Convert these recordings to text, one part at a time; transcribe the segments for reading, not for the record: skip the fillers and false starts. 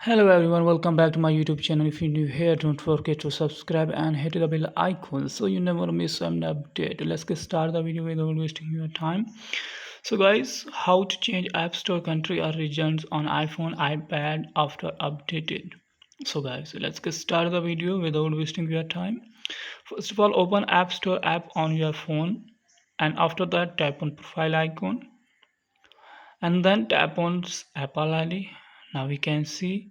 Hello everyone, welcome back to my YouTube channel. If you're new here, don't forget to subscribe and hit the bell icon so you never miss an update. Let's get started the video without wasting your time. So guys, how to change App Store country or regions on iPhone, iPad after updated. So guys, let's get started the video without wasting your time. First of all, open App Store app on your phone and after that tap on profile icon and then tap on Apple ID. Now we can see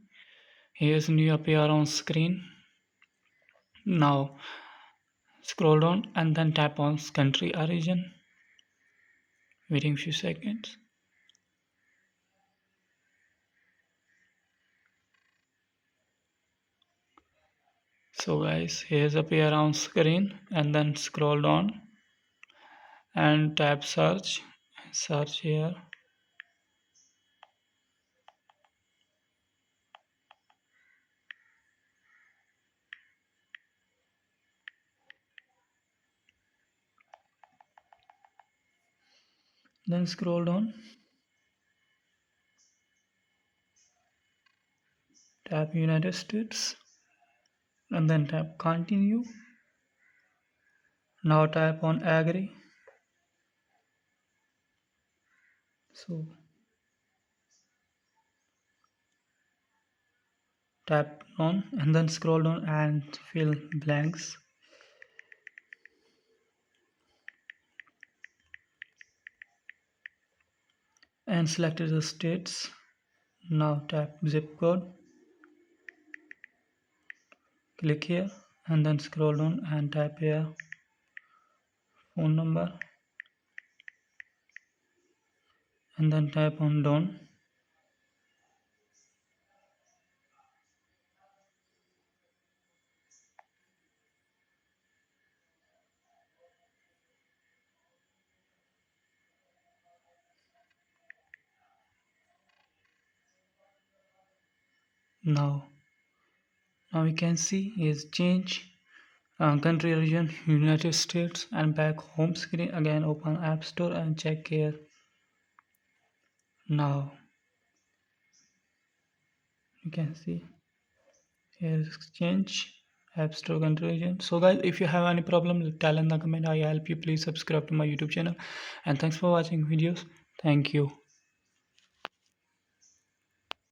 here's new appear on screen. Now scroll down and then tap on country or region. Waiting few seconds. So guys, here's appear on screen and then scroll down and tap search. Search here. Then scroll down. Tap United States and then tap continue. Now tap on agree. So tap on and then scroll down and fill blanks. And select the states. Now tap zip code. Click here and then scroll down and type here phone number and then tap on done. Now we can see is change country region United States and back home screen. Again open App Store and check here. Now you can see here is change App Store country region. So guys, if you have any problem, tell in the comment. I help you. Please subscribe to my YouTube channel and thanks for watching videos. Thank you.